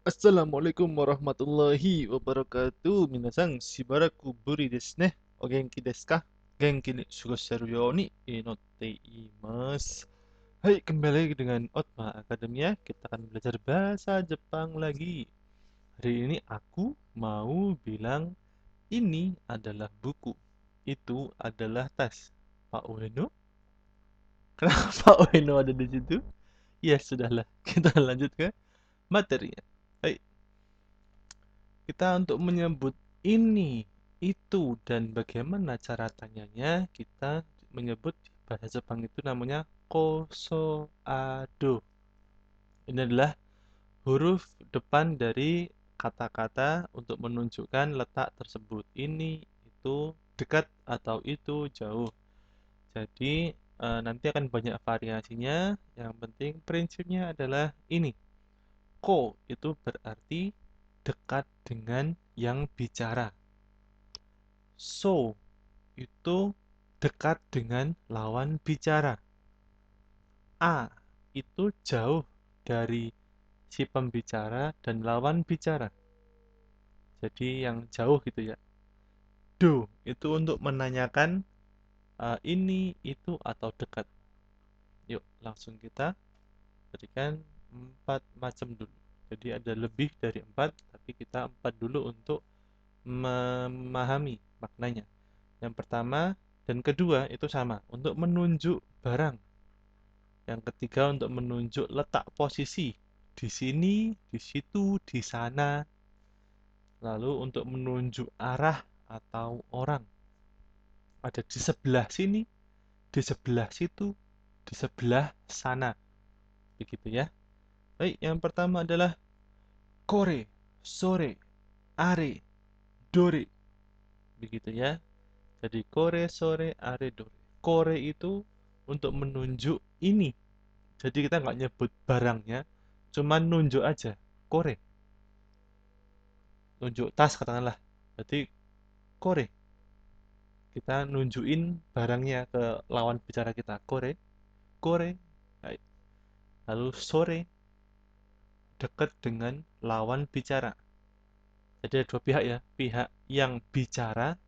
Assalamualaikum warahmatullahi wabarakatuh. Minasan, shibaraku buri desu ne. O genki desu ka? Genki ni shugoshiru you ni inotte imasu. Hai, kembali lagi dengan Otma Akademia. Kita akan belajar bahasa Jepang lagi. Hari ini aku mau bilang ini adalah buku. Itu adalah tas. Pak Ueno? Kenapa Pak Ueno ada di situ? Ya, sudahlah. Kita lanjut ke materinya. Hai, kita untuk menyebut ini, itu, dan bagaimana cara tanyanya, kita menyebut bahasa Jepang itu namanya kosoado. Ini adalah huruf depan dari kata-kata untuk menunjukkan letak tersebut. Ini, itu, dekat, atau itu, jauh. Jadi, nanti akan banyak variasinya. Yang penting prinsipnya adalah ini. Ko itu berarti dekat dengan yang bicara. So itu dekat dengan lawan bicara. A itu jauh dari si pembicara dan lawan bicara. Jadi yang jauh gitu ya. Do itu untuk menanyakan ini, itu, atau dekat. Yuk langsung kita berikan 4 macam dulu. Jadi ada lebih dari 4, tapi kita 4 dulu untuk memahami maknanya. Yang pertama dan kedua itu sama, untuk menunjuk barang. Yang ketiga untuk menunjuk letak posisi. Di sini, di situ, di sana. Lalu untuk menunjuk arah atau orang. Ada di sebelah sini, di sebelah situ, di sebelah sana. Begitu ya. Baik, yang pertama adalah kore, sore, are, dore. Begitu ya. Jadi kore, sore, are, dore. Kore itu untuk menunjuk ini. Jadi kita nggak nyebut barangnya, cuman nunjuk aja. Kore. Nunjuk tas katakanlah. Jadi kore. Kita nunjukin barangnya ke lawan bicara kita. Kore. Kore. Baik. Lalu sore. Dekat dengan lawan bicara. Jadi ada dua pihak ya. Pihak yang bicara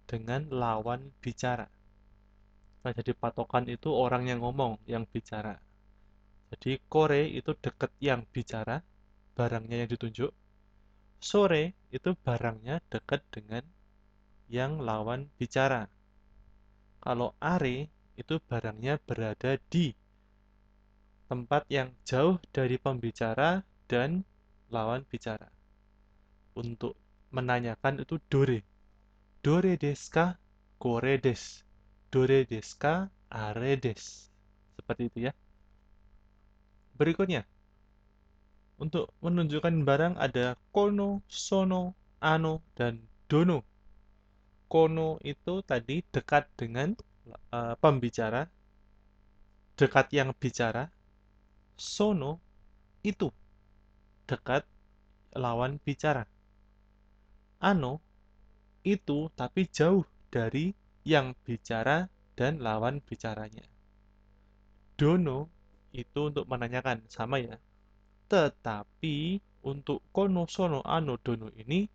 dengan lawan bicara. Nah, jadi patokan itu orang yang ngomong, yang bicara. Jadi kore itu dekat yang bicara, barangnya yang ditunjuk. Sore itu barangnya dekat dengan yang lawan bicara. Kalau are itu barangnya berada di tempat yang jauh dari pembicara dan lawan bicara. Untuk menanyakan itu dore. Dore desu ka? Kore desu. Dore desu ka? Are desu. Seperti itu ya. Berikutnya, untuk menunjukkan barang ada kono, sono, ano, dan dono. Kono itu tadi dekat dengan pembicara, dekat yang bicara. Sono itu dekat lawan bicara. Ano itu tapi jauh dari yang bicara dan lawan bicaranya. Dono itu untuk menanyakan, sama ya. Tetapi untuk kono, sono, ano, dono ini,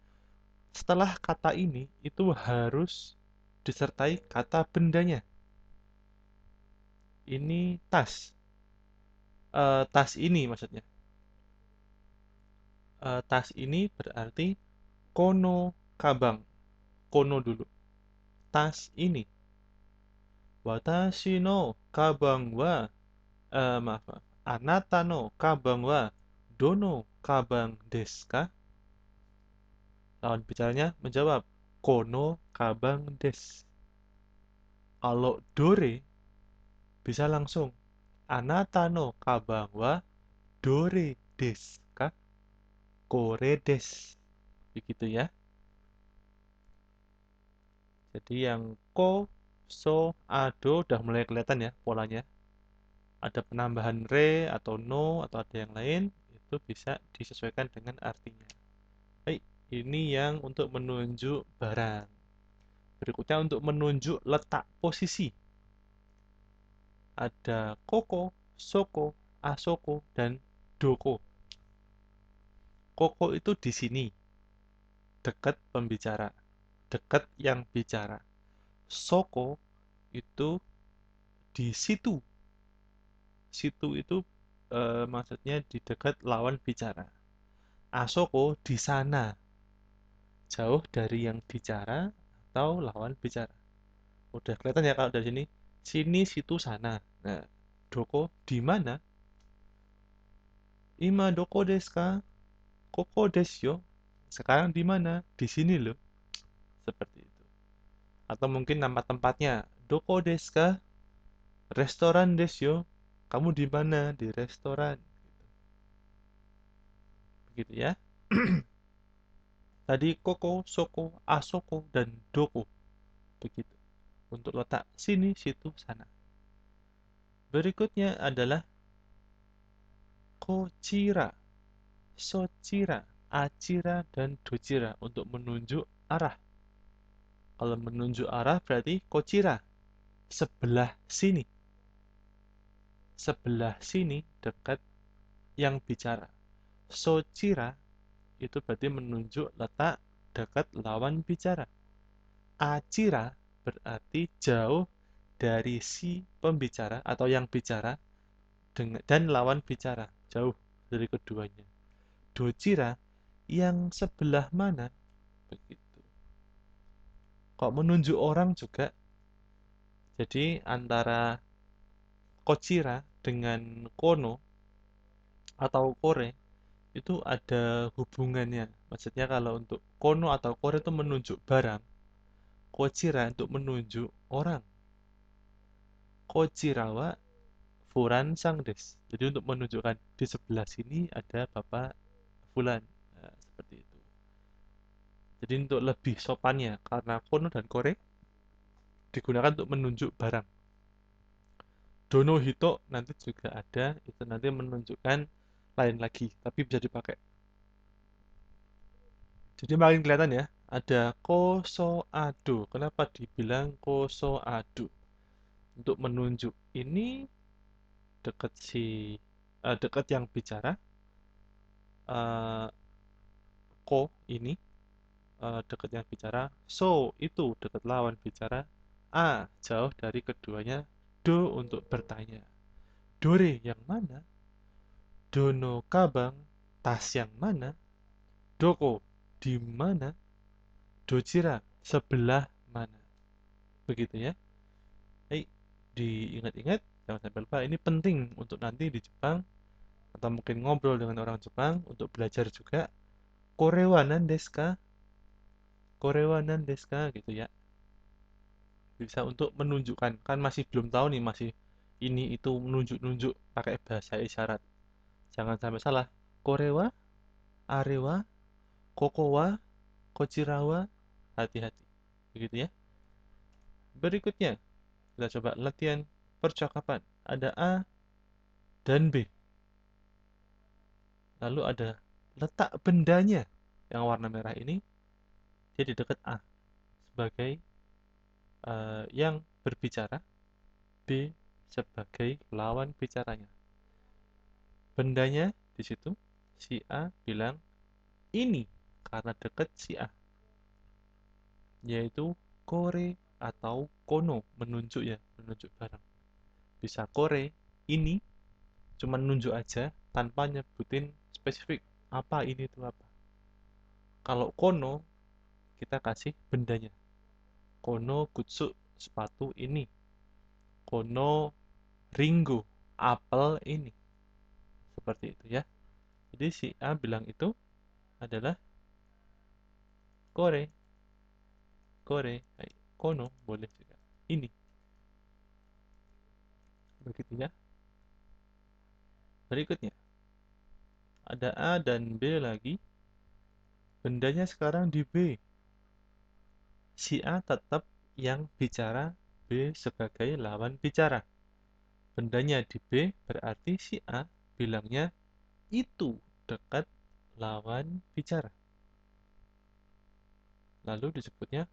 setelah kata ini itu harus disertai kata bendanya. Ini tas. Tas ini maksudnya. Tas ini berarti kono kabang. Kono dulu. Tas ini. Watashi no kabang wa, maaf. Anata no kabang wa dono kabang desu ka? Lawan bicaranya menjawab, kono kabang desu. Kalau dore bisa langsung, anata no kabang wa dore desu ka? Kore desu. Begitu ya. Jadi yang ko, so, ado udah mulai kelihatan ya polanya. Ada penambahan re atau no atau ada yang lain, itu bisa disesuaikan dengan artinya. Baik, ini yang untuk menunjuk barang. Berikutnya untuk menunjuk letak posisi. Ada koko, soko, asoko, dan doko. Koko itu di sini, dekat pembicara, dekat yang bicara. Soko itu di situ. Situ itu maksudnya di dekat lawan bicara. Asoko di sana, jauh dari yang bicara atau lawan bicara. Udah kelihatan ya kalau dari sini. Sini, situ, sana. Nah, doko di mana? Ima doko desu ka? Koko desu yo. Sekarang di mana? Di sini loh. Seperti itu. Atau mungkin nama tempatnya. Doko desu ka? Restoran desu yo. Kamu di mana? Di restoran. Begitu ya. Tadi koko, soko, asoko, dan doko. Begitu. Untuk letak sini, situ, sana. Berikutnya adalah kochira, sochira, achira, dan dochira untuk menunjuk arah. Kalau menunjuk arah berarti kochira, sebelah sini. Sebelah sini dekat yang bicara. Sochira itu berarti menunjuk letak dekat lawan bicara. Achira berarti jauh dari si pembicara atau yang bicara dan lawan bicara, jauh dari keduanya. Dochira yang sebelah mana? Begitu. Kok menunjuk orang juga? Jadi antara kochira dengan kono atau kore itu ada hubungannya. Maksudnya kalau untuk kono atau kore itu menunjuk barang, kochira untuk menunjuk orang. Kochira wa furan sang des. Jadi untuk menunjukkan di sebelah sini ada Bapak Fulan. Nah, seperti itu. Jadi untuk lebih sopannya, karena kono dan kore digunakan untuk menunjuk barang. Dono hito nanti juga ada, itu nanti menunjukkan lain lagi, tapi bisa dipakai. Jadi makin kelihatan ya, ada koso ado. Kenapa dibilang koso ado? Untuk menunjuk ini dekat dekat yang bicara, eh, ko ini dekat yang bicara, so itu dekat lawan bicara, a jauh dari keduanya, do untuk bertanya. Dore yang mana? Dono kabang, tas yang mana? Doko di mana? Dojira sebelah mana? Begitu ya. Hei, diingat-ingat, jangan sampai lupa. Ini penting untuk nanti di Jepang atau mungkin ngobrol dengan orang Jepang untuk belajar juga. Korewanan desu ka? Korewanan desu ka? Gitu ya. Bisa untuk menunjukkan. Kan masih belum tahu nih, masih ini itu menunjuk-nunjuk pakai bahasa isyarat. Jangan sampai salah. Korewa, arewa, kokowa, kochirawa, hati-hati. Begitu ya. Berikutnya, kita coba latihan percakapan. Ada A dan B. Lalu ada letak bendanya yang warna merah ini, dia di dekat A sebagai yang berbicara, B sebagai lawan bicaranya. Bendanya di situ, si A bilang ini karena dekat si A, yaitu kore atau kono, menunjuk ya, menunjuk barang. Bisa kore, ini, cuma nunjuk aja tanpa nyebutin spesifik apa ini itu apa. Kalau kono, kita kasih bendanya. Kono kutsu, sepatu ini. Kono ringo, apel ini. Seperti itu ya. Jadi si A bilang itu adalah kore, kore, kono boleh juga. Ini, begitu ya. Berikutnya, ada A dan B lagi. Bendanya sekarang di B. Si A tetap yang bicara, B sebagai lawan bicara. Bendanya di B berarti si A bilangnya itu dekat lawan bicara. Lalu disebutnya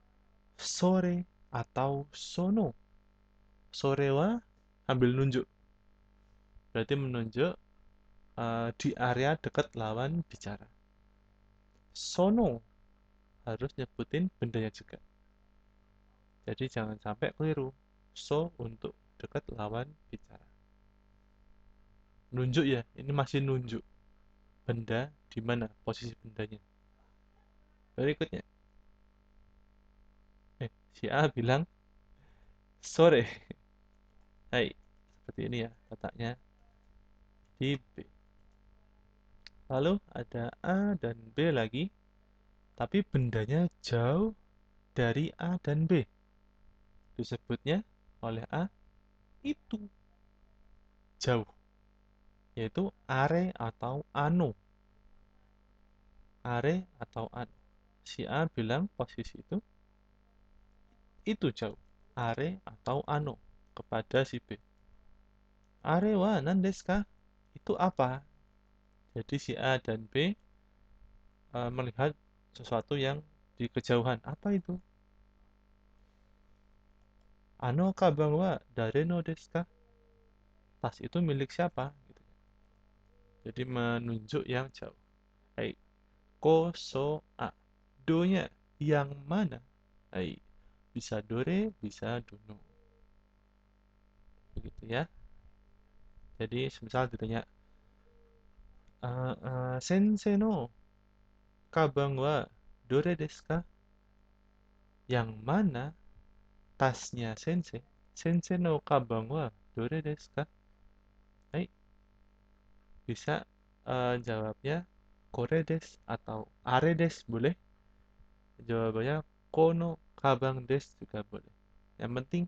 sore atau sono. Sorewa ambil nunjuk. Berarti menunjuk di area dekat lawan bicara. sono harus nyebutin bendanya juga. Jadi jangan sampai keliru. So untuk dekat lawan bicara. Nunjuk ya, ini masih nunjuk benda di mana posisi bendanya. Berikutnya, si A bilang sore. Hai, seperti ini ya letaknya di B. Lalu ada A dan B lagi, tapi bendanya jauh dari A dan B. Disebutnya oleh A itu jauh, yaitu are atau ano. Are atau ano. Si A bilang posisi itu jauh, are atau ano kepada si B. Are wa nandesu ka? Itu apa? Jadi si A dan B melihat sesuatu yang di kejauhan. Apa itu? Ano kabang wa dare no desu ka? Tas itu milik siapa? Gitu. Jadi menunjuk yang jauh. Hai, ko so a. Do-nya yang mana? Hai, bisa dore, bisa dono. Begitu ya. Jadi misal ditanya, sensei no kabang wa dore desu ka? Yang mana tasnya sensei? Sensei no kabang wa dore desu ka? Hai, bisa jawabnya kore desu atau are desu boleh. Jawabannya kono kabang desu juga boleh. Yang penting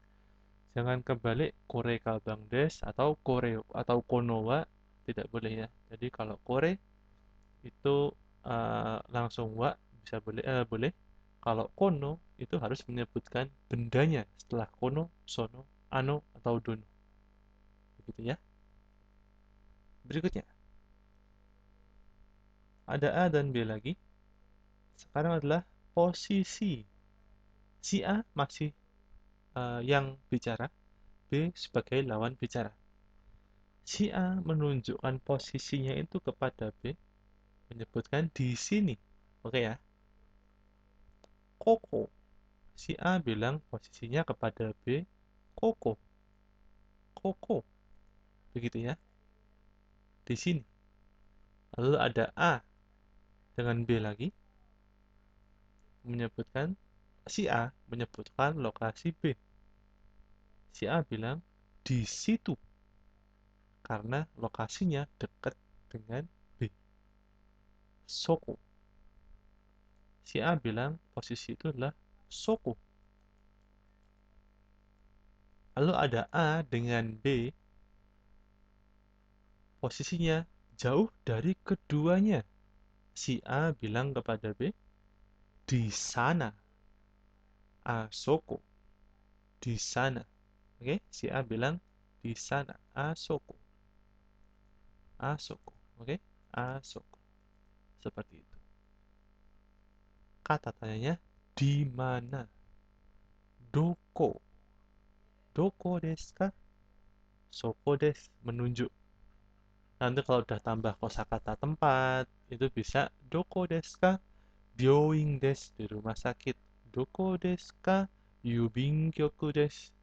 jangan kebalik kore kabang desu atau kore atau kono wa tidak boleh ya. Jadi kalau kore itu langsung wa bisa boleh. Kalau kono itu harus menyebutkan bendanya setelah kono, sono, ano atau dono. Begitu ya. Berikutnya ada A dan B lagi. Sekarang adalah posisi. Si A masih yang bicara, B sebagai lawan bicara. Si A menunjukkan posisinya itu kepada B, menyebutkan di sini. Oke ya. Koko. Si A bilang posisinya kepada B, koko. Koko. Begitu ya. Di sini. Lalu ada A dengan B lagi menyebutkan si A menyebutkan lokasi B. Si A bilang di situ karena lokasinya dekat dengan B. Soko. Si A bilang posisi itu adalah Soko. Lalu ada A dengan B, posisinya jauh dari keduanya. Si A bilang kepada B, di sana. A Soko. Di sana. Oke, si A bilang di sana. A Soko. A Soko. Oke, A Soko. Seperti itu. Kata tanyanya, di mana? Doko. Doko desu ka? Soko desu, menunjuk. Nanti kalau udah tambah kosakata tempat, itu bisa doko desu ka? Byoin desu, di rumah sakit. Doko desu ka? Yubin kyoku desu.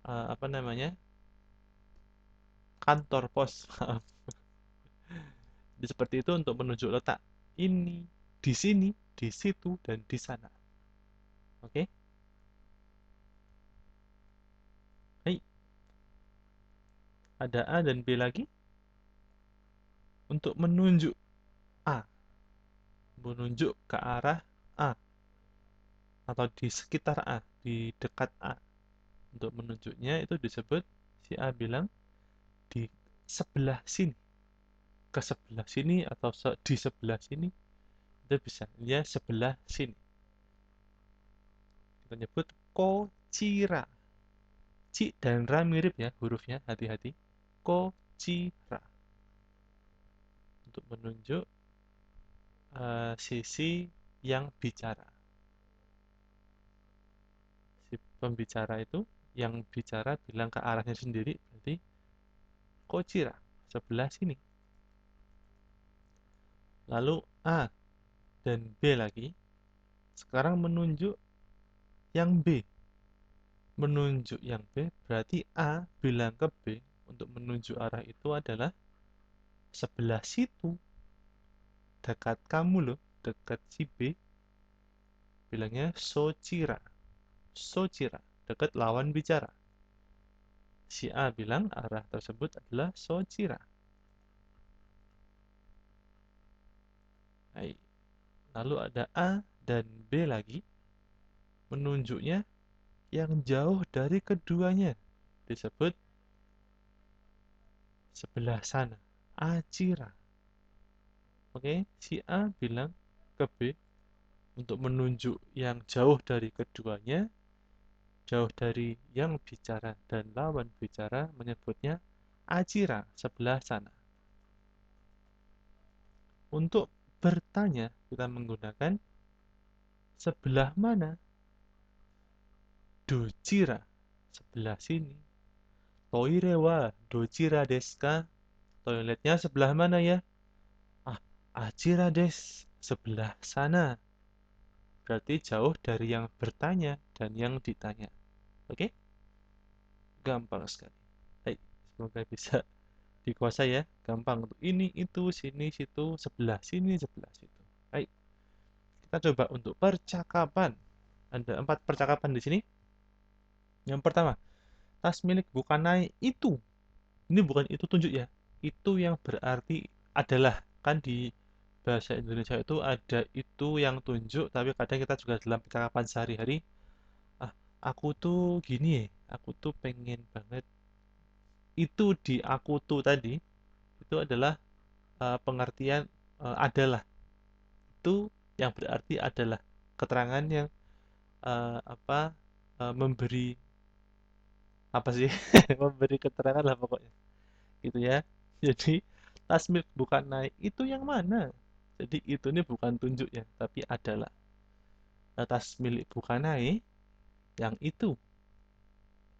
Apa namanya? Kantor pos. Seperti itu untuk menunjuk letak. Ini, di sini, di situ, dan di sana. Oke? Hai, ada A dan B lagi. Untuk menunjuk A, menunjuk ke arah A atau di sekitar A, di dekat A. Untuk menunjuknya itu disebut si A bilang di sebelah sini, ke sebelah sini atau di sebelah sini itu bisa. Dia sebelah sini. Kita nyebut kocira. Ci dan ra mirip ya hurufnya, hati-hati. Kocira. Untuk menunjuk sisi yang bicara. Si pembicara itu yang bicara bilang ke arahnya sendiri, berarti kocira, sebelah sini. Lalu A dan B lagi. Sekarang menunjuk yang B. Menunjuk yang B berarti A bilang ke B untuk menunjuk arah itu adalah sebelah situ. Dekat kamu loh, dekat si B. Bilangnya Sochira. Sochira, dekat lawan bicara. Si A bilang arah tersebut adalah Sochira. Baik. Lalu ada A dan B lagi. Menunjuknya yang jauh dari keduanya. Disebut sebelah sana. Acira. Oke, si A bilang ke B untuk menunjuk yang jauh dari keduanya, jauh dari yang bicara dan lawan bicara menyebutnya Acira, sebelah sana. Untuk bertanya kita menggunakan sebelah mana? Dojira, sebelah sini. Toire wa dojira desu ka? Toiletnya sebelah mana ya? Ah, Acira des, sebelah sana. Berarti jauh dari yang bertanya dan yang ditanya. Oke? Gampang sekali. Baik, semoga bisa dikuasai ya. Gampang untuk ini, itu, sini, situ, sebelah sini, sebelah situ. Baik, kita coba untuk percakapan. Ada 4 percakapan di sini. Yang pertama, tas milik Bukanai itu. Ini bukan itu tunjuk ya. Itu yang berarti adalah. Kan di bahasa Indonesia itu ada itu yang tunjuk, tapi kadang kita juga dalam percakapan sehari-hari, ah, aku tuh gini ya, aku tuh pengen banget. Itu di aku tuh tadi, itu adalah pengertian adalah. Itu yang berarti adalah keterangan yang apa memberi apa sih memberi keterangan lah pokoknya gitu ya. Jadi tasmir bukan naik itu yang mana, jadi itu ini bukan tunjuk ya tapi adalah tas milik bukan naik yang itu.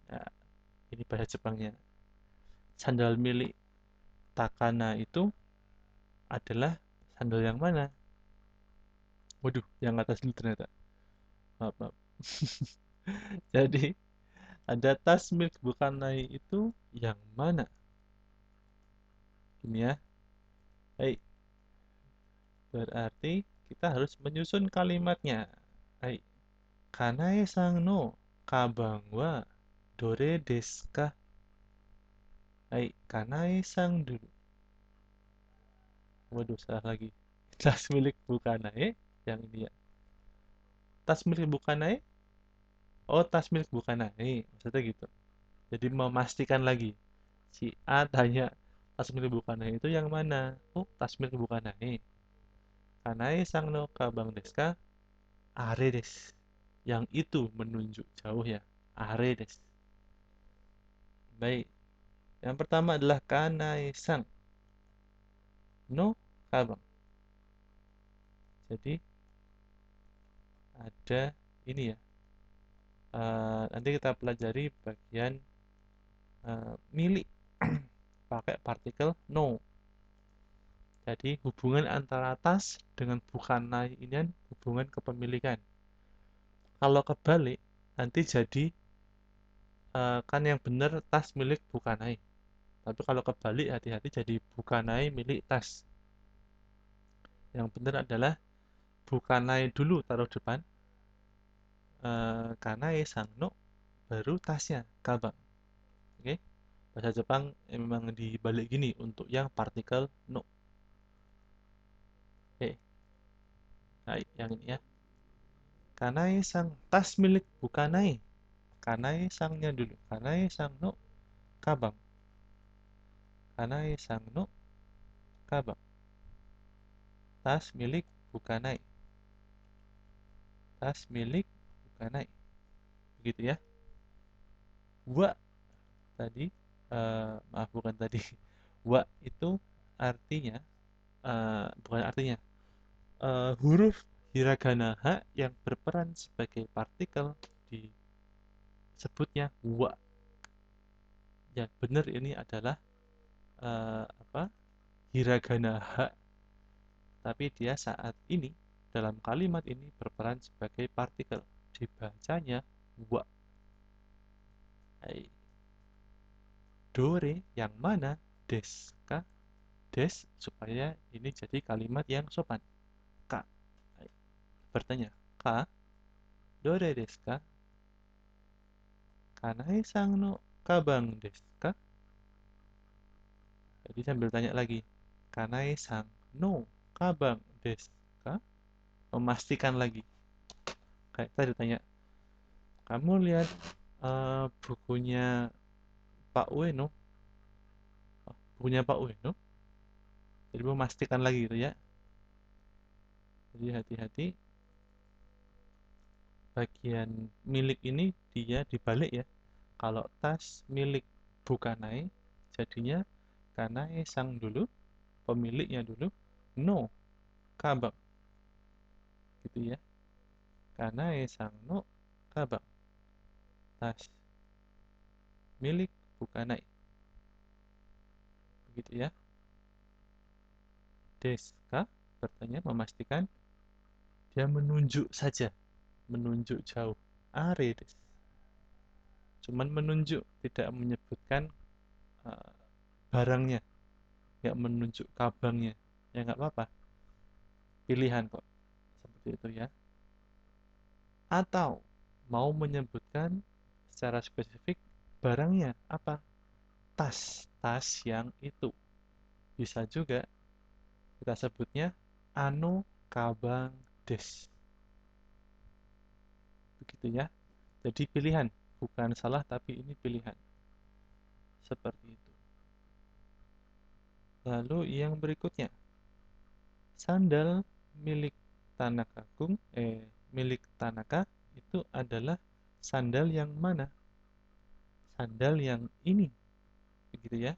Nah, ini bahasa Jepangnya. Sandal milik Takana itu adalah sandal yang mana? Waduh, yang atas dulu ternyata. Maaf, maaf. Jadi ada tas milik bukan naik itu yang mana? Ini ya. Baik, berarti kita harus menyusun kalimatnya. Hai, Kanae-san no kabang wa dore desu ka? Hai, Kanae-san dulu. Waduh, salah lagi. Tas milik Bukanae yang ini ya. Tas milik Bukanae? Oh, tas milik Bukanae. Maksudnya gitu. Jadi memastikan lagi. Si A tanya, tas milik Bukanae itu yang mana? Oh, tas milik Bukanae. Kanae-san no kabang desu ka? Are desu. Yang itu menunjuk jauh ya. Are desu. Baik. Yang pertama adalah Kanae-san no kabang. Jadi ada ini ya. Nanti kita pelajari bagian milik pakai partikel no. Jadi hubungan antara tas dengan bukanai ini kan hubungan kepemilikan. Kalau kebalik nanti jadi kan yang benar tas milik bukanai. Tapi kalau kebalik hati-hati jadi bukanai milik tas. Yang benar adalah bukanai dulu taruh depan, kanai sang no baru tasnya kabang. Oke? Bahasa Jepang memang dibalik gini untuk yang partikel no. Oke. Nah, yang ini ya. Kanai sang tas milik bukanai. Kanai sangnya dulu. Kanai sang no kabang. Kanai sang no kabang. Tas milik bukanai. Tas milik bukanai. Begitu ya. Wa tadi, maaf bukan tadi. Wa itu artinya, bukan artinya, huruf hiragana H yang berperan sebagai partikel disebutnya wa. Yang benar ini adalah apa? Hiragana H, tapi dia saat ini dalam kalimat ini berperan sebagai partikel. Dibacanya wa. Hai. Dore yang mana? Desu ka? Des supaya ini jadi kalimat yang sopan. Ka. Hai. Bertanya, ka? Dore desu ka? Kanae-san no kabang desu ka? Jadi sambil tanya lagi, Kanae-san no kabang desu ka? Memastikan lagi. Kayak tadi tanya, kamu lihat bukunya Pak Ueno? Oh, bukunya Pak Ueno? Jadi memastikan lagi gitu ya. Jadi hati-hati, bagian milik ini dia dibalik ya. Kalau tas milik Bukanae, jadinya Kanae sang dulu, pemiliknya dulu, no kabang gitu ya. Kanae sang no kabang, tas milik Bukanae, begitu ya. Deska bertanya memastikan, dia menunjuk saja, menunjuk jauh. Are des, cuman menunjuk, tidak menyebutkan uh, barangnya, nggak menunjuk kabangnya. Ya nggak apa-apa, pilihan kok, seperti itu ya. Atau mau menyebutkan secara spesifik barangnya apa? Tas yang itu. Bisa juga kita sebutnya ano kabang des. Begitu ya. Jadi pilihan, bukan salah tapi ini pilihan. Seperti itu. Lalu yang berikutnya, sandal milik Tanaka Kung, milik Tanaka itu adalah sandal yang mana? Sandal yang ini, begitu ya.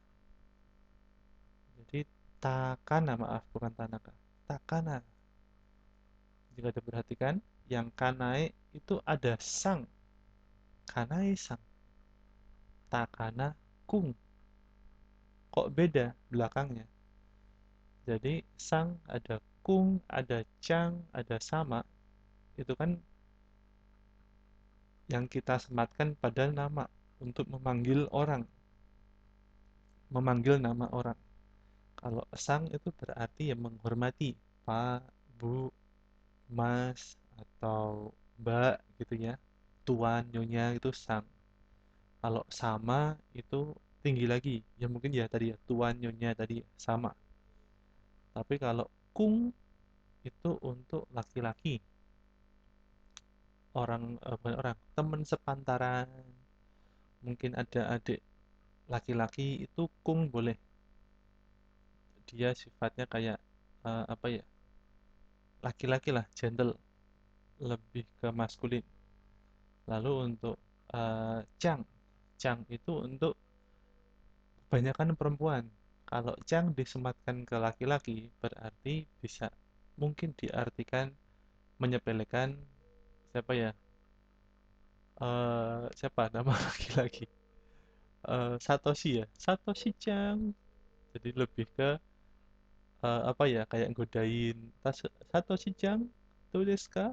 Jadi Takana, maaf, bukan Tanaka. Takana. Jika diperhatikan, yang Kanae itu ada sang. Kanae sang. Takana Kung. Kok beda belakangnya? Jadi sang ada kung, ada cang, ada sama. Itu kan yang kita sematkan pada nama untuk memanggil orang, memanggil nama orang. Kalau sang itu berarti yang menghormati, Pak, Bu, Mas, atau Mbak gitu ya. Tuan, Nyonya itu sang. Kalau sama itu tinggi lagi. Ya mungkin ya tadi ya, Tuan, Nyonya tadi sama. Tapi kalau kung itu untuk laki-laki. Orang, bukan orang, teman sepantaran. Mungkin ada adik laki-laki itu kung boleh. Dia sifatnya kayak apa ya? Laki-laki lah, gentle, lebih ke maskulin. Lalu untuk cang, cang itu untuk kebanyakan perempuan. Kalau cang disematkan ke laki-laki berarti bisa mungkin diartikan menyepelekan siapa ya? Siapa nama laki-laki? Satoshi ya, Satoshi Chang. Jadi lebih ke apa ya, kayak godain Satoshi Chang tuh deska.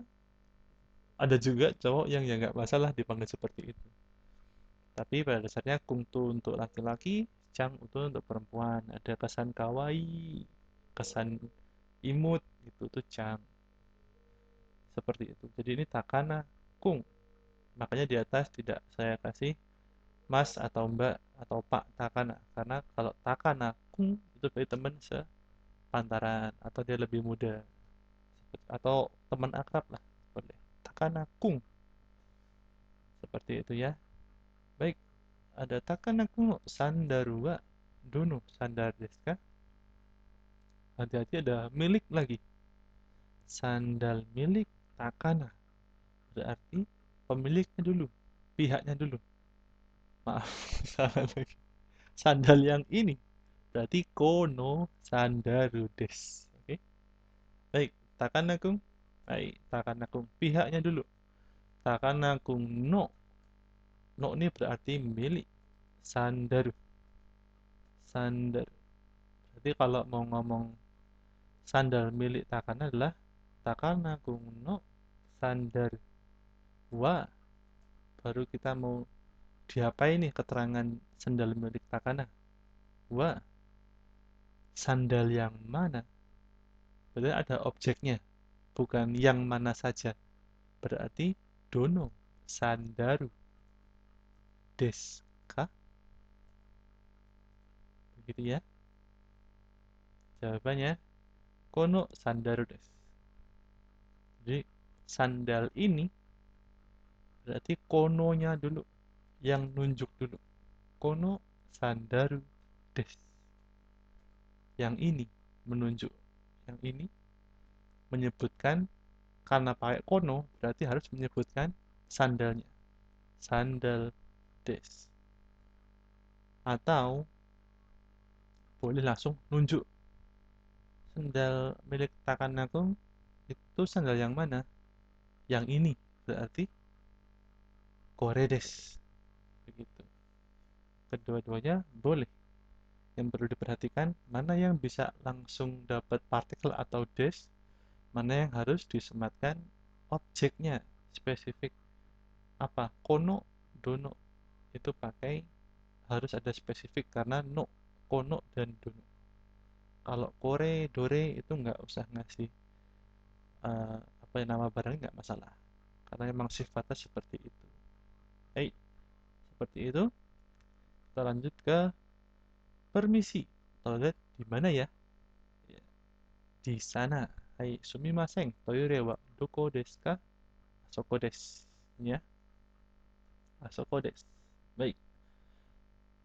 Ada juga cowok yang ya nggak masalah dipanggil seperti itu, tapi pada dasarnya kungtu untuk laki-laki, Chang itu untuk perempuan. Ada kesan kawaii, kesan imut gitu tuh Chang, seperti itu. Jadi ini takana kung, makanya di atas tidak saya kasih mas atau mbak atau pak takana, karena kalau takana kung itu berarti teman sepantaran atau dia lebih muda atau teman akrab lah, boleh takana kung, seperti itu ya. Baik, ada takana kung sandaru wa dono sandar desu ka? Hati-hati, ada milik lagi. Sandal milik takana berarti pemiliknya dulu, pihaknya dulu. Maaf, salah lagi. Sandal yang ini berarti kono sandaru des. Oke. Baik, takana kung. Baik, takana kung. Pihaknya dulu. Takana kung no. No ini berarti milik. Sandaru. Sandal. Jadi kalau mau ngomong sandal milik takana adalah takana kung no sandal wa. Baru kita mau diapain nih keterangan sandal milik Takana. Wa, sandal yang mana? Berarti ada objeknya, bukan yang mana saja. Berarti dono sandaru desu ka? Begitu ya. Jawabannya kono sandaru desu. Jadi sandal ini berarti kononya dulu, yang nunjuk dulu. Kono sandaru desu. Yang ini menunjuk. Yang ini menyebutkan, karena pakai kono berarti harus menyebutkan sandalnya. Sandal des. Atau boleh langsung nunjuk. Sandal milik Takanaku itu sandal yang mana? Yang ini. Berarti kore des. Begitu. Kedua-duanya boleh. Yang perlu diperhatikan, mana yang bisa langsung dapat partikel atau des, mana yang harus disematkan objeknya, spesifik. Apa? Kono, dono. Itu pakai, harus ada spesifik karena no, kono, dan dono. Kalau kore, dore itu nggak usah ngasih apa ya, nama barangnya nggak masalah. Karena memang sifatnya seperti itu. Seperti itu. Kita lanjut ke permisi. Toilet di mana ya? Ya, di sana. Sumimasen. Toire wa doko desu ka? Asoko desu. Ya, asoko desu. Baik.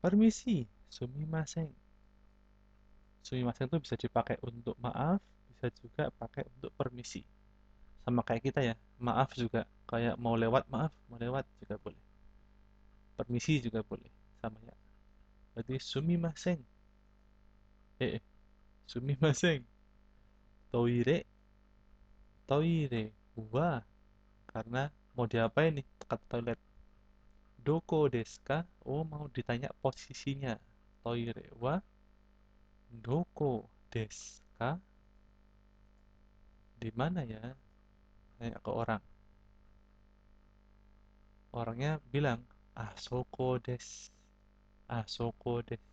Permisi. Sumimasen. Sumimasen itu bisa dipakai untuk maaf, bisa juga pakai untuk permisi. Sama kayak kita ya, maaf juga. Kayak mau lewat, maaf, mau lewat juga boleh. Permisi juga boleh, sama ya. Berarti sumimasen. Sumimasen. Toire. Toire wa. Karena mau diapain nih, dekat toilet. Doko desu ka? Oh, mau ditanya posisinya. Toire wa doko desu ka? Di mana ya? Tanya ke orang. Orangnya bilang, asoko desu. Asoko desu.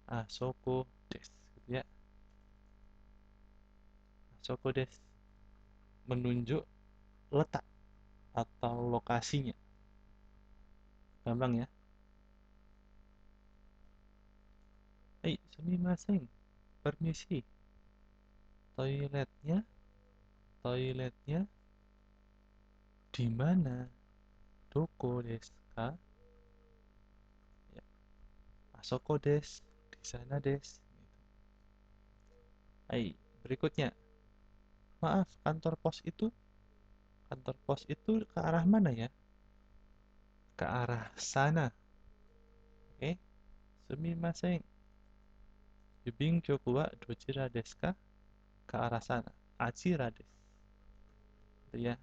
Asoko desu. Gitu ya. Asoko desu. Menunjuk letak atau lokasinya. Gampang ya. Sumimasen. Permisi. Toiletnya di mana? Doko desu ka? Ya. Asoko desu. Di sana desu. Berikutnya. Maaf, kantor pos itu ke arah mana ya? Ke arah sana. Oke. Sumimasen. Yubin kyoku wa dojira desu ka? Ke arah sana. Achira desu. Itu ya.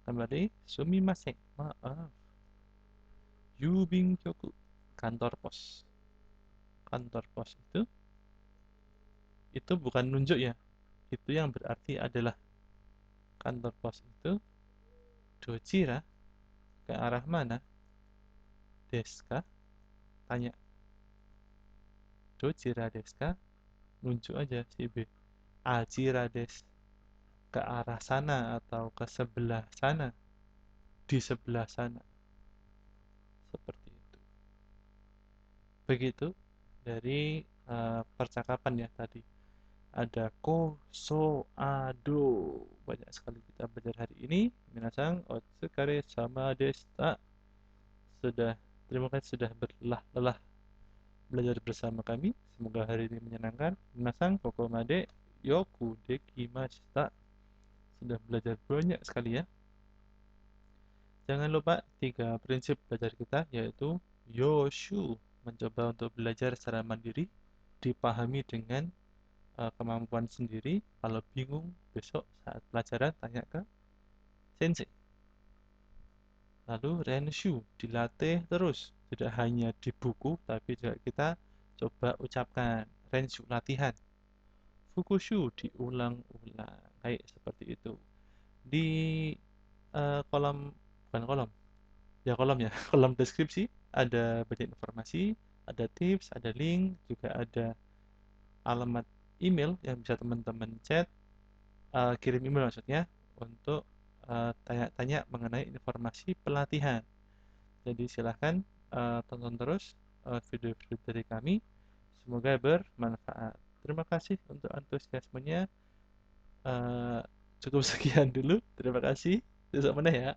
Kembali. Sumimasen. Maaf. Yubin kyoku. Kantor pos. Kantor pos itu bukan nunjuk ya. Itu yang berarti adalah kantor pos itu dojira, ke arah mana? Deska, tanya. Dojira deska, nunjuk aja si B. Ajira des, ke arah sana atau ke sebelah sana. Di sebelah sana. Seperti itu. Begitu dari percakapan ya tadi. Ada ko, so, ado. Banyak sekali kita belajar hari ini. Minasang, otsukare sama desta. Terima kasih sudah berlelah-lelah belajar bersama kami. Semoga hari ini menyenangkan. Minasang, kokomade yoku dekimashita. Sudah belajar banyak sekali ya. Jangan lupa 3 prinsip belajar kita, yaitu yoshu, mencoba untuk belajar secara mandiri, dipahami dengan kemampuan sendiri. Kalau bingung besok saat pelajaran tanya ke sensei. Lalu renshu, dilatih terus, tidak hanya di buku tapi juga kita coba ucapkan. Renshu, latihan. Fukushu, diulang-ulang. Baik, seperti itu. Di kolom, bukan kolom, ya kolom ya, kolom deskripsi ada banyak informasi, ada tips, ada link, juga ada alamat email yang bisa teman-teman chat, kirim email maksudnya, untuk tanya-tanya mengenai informasi pelatihan. Jadi silahkan tonton terus video-video dari kami. Semoga bermanfaat. Terima kasih untuk antusiasmenya. Eh, Cukup sekian dulu. Terima kasih. Besok mana ya?